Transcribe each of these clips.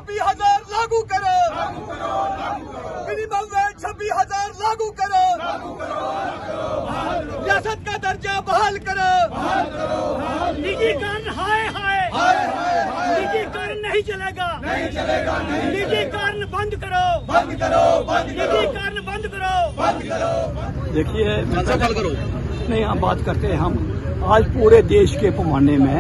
26,000 लागू करो, minimum wage 26,000 लागू करो, रियासत का दर्जा बहाल करो, निजीकरण हाय हाय निजीकरण नहीं चलेगा, निजीकरण बंद करो, निजीकरण बंद करो। देखिए नहीं, हम बात करते हैं। हम आज पूरे देश के पैमाने में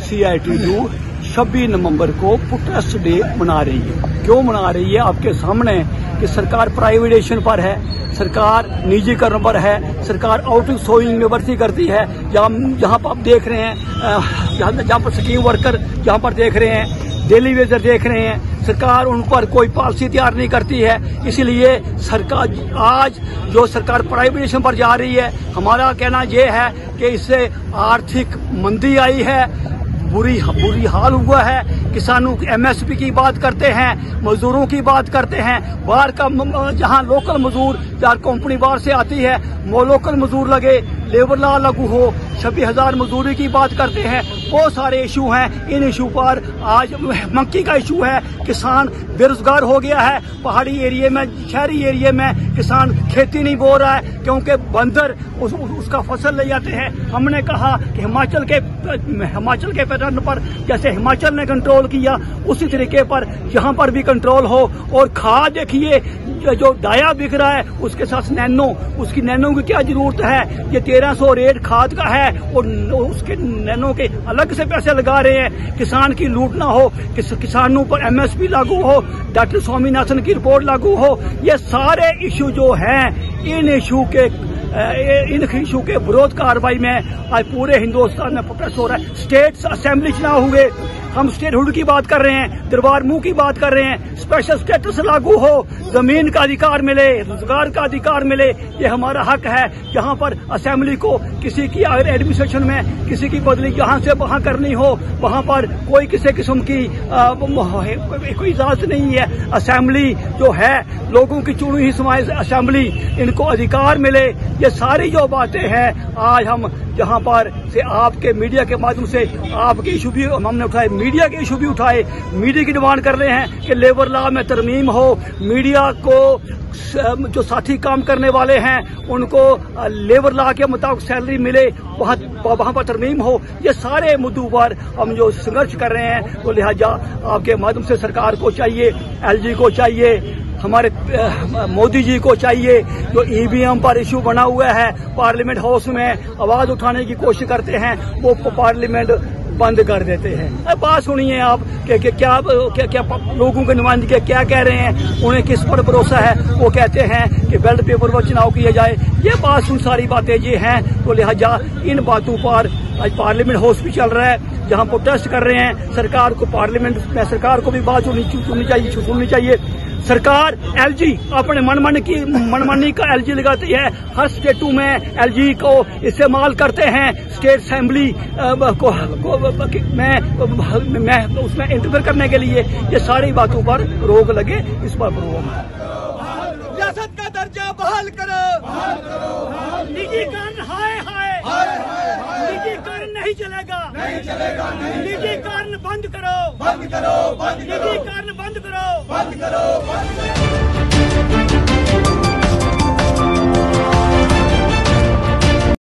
CITU 26 नवंबर को प्रोटेस्ट डे मना रही है। क्यों मना रही है? आपके सामने कि सरकार प्राइवेटाइजेशन पर है, सरकार निजीकरण पर है, सरकार आउट सोइंग में भर्ती करती है। जहाँ पर आप देख रहे हैं, जहाँ पर स्कीम वर्कर जहाँ पर देख रहे हैं, डेली वेजर देख रहे हैं, सरकार उन पर कोई पॉलिसी तैयार नहीं करती है। इसलिए सरकार आज जो सरकार प्राइवेटाइजेशन पर जा रही है, हमारा कहना यह है कि इससे आर्थिक मंदी आई है, बुरी हाल हुआ है। किसानों की MSP की बात करते हैं, मजदूरों की बात करते हैं, बाहर का जहां लोकल मजदूर जहाँ कंपनी बाहर से आती है वो लोकल मजदूर लगे, लेबर लॉ लागू हो, 26,000 मजदूरी की बात करते हैं। बहुत सारे इशू हैं। इन इशू पर आज मंकी का इशू है, किसान बेरोजगार हो गया है। पहाड़ी एरिया में, शहरी एरिया में किसान खेती नहीं बो रहा है क्योंकि बंदर उसका फसल ले जाते हैं। हमने कहा कि हिमाचल के पैटर्न पर जैसे हिमाचल ने कंट्रोल किया उसी तरीके पर यहाँ पर भी कंट्रोल हो। और खाद देखिए, जो डाया बिक रहा है उसके साथ नैनो, उसकी नैनो की क्या जरूरत है? ये 1300 रेट खाद का है और उसके नैनो के अलग से पैसे लगा रहे हैं। किसान की लूट ना हो, किसानों पर MSP लागू हो, डॉक्टर स्वामीनाथन की रिपोर्ट लागू हो। ये सारे इशू जो हैं, इन इशू के विरोध कार्रवाई में आज पूरे हिंदुस्तान में प्रोटेस्ट हो रहा है। स्टेट असेंबली चुनाव हुए, हम स्टेटहुड की बात कर रहे हैं, दरबार मुंह की बात कर रहे हैं। स्पेशल स्टेटस लागू हो, जमीन का अधिकार मिले, रोजगार का अधिकार मिले, ये हमारा हक है। जहाँ पर असेंबली को किसी की एडमिनिस्ट्रेशन में किसी की बदली यहाँ से वहाँ करनी हो, वहाँ पर कोई किसी किस्म की कोई इजाजत नहीं है। असेंबली जो है लोगों की चुनी हुई समाज असेंबली, इनको अधिकार मिले। ये सारी जो बातें हैं आज हम जहाँ पर से आपके मीडिया के माध्यम से आपके इशू भी हमने उठाए, मीडिया के इशू भी उठाए। मीडिया की डिमांड कर रहे हैं कि लेबर लॉ में तरमीम हो, मीडिया को जो साथी काम करने वाले हैं उनको लेबर लॉ के मुताबिक सैलरी मिले, वहाँ पर तरमीम हो। ये सारे मुद्दों पर हम जो संघर्ष कर रहे हैं, तो लिहाजा आपके माध्यम से सरकार को चाहिए, LG को चाहिए, हमारे मोदी जी को चाहिए, जो EVM पर इशू बना हुआ है, पार्लियामेंट हाउस में आवाज उठाने की कोशिश करते हैं, वो पार्लियामेंट बंद कर देते हैं। अब बात सुनिए आप कि क्या लोगों के नुमाइंदे क्या कह रहे हैं, उन्हें किस पर भरोसा है। वो कहते हैं कि बैलेट पेपर पर चुनाव किया जाए। ये बात सुन, सारी बातें ये हैं। तो लिहाजा इन बातों पर आज पार्लियामेंट हाउस भी चल रहा है, जहां प्रोटेस्ट कर रहे हैं। सरकार को पार्लियामेंट में सरकार को भी बात सुननी चाहिए। सरकार LG अपने मनमानी का LG लगाती है, हर स्टेटों में LG को इस्तेमाल करते हैं। स्टेट असेंबली में उसमें इंटरफेयर करने के लिए। ये सारी बातों पर रोक लगे, इस पर रियासत का दर्जा बहाल करो, निजीकरण हाय हाय निजीकरण नहीं चलेगा, निजीकरण बंद करो, निजीकरण बंद करो।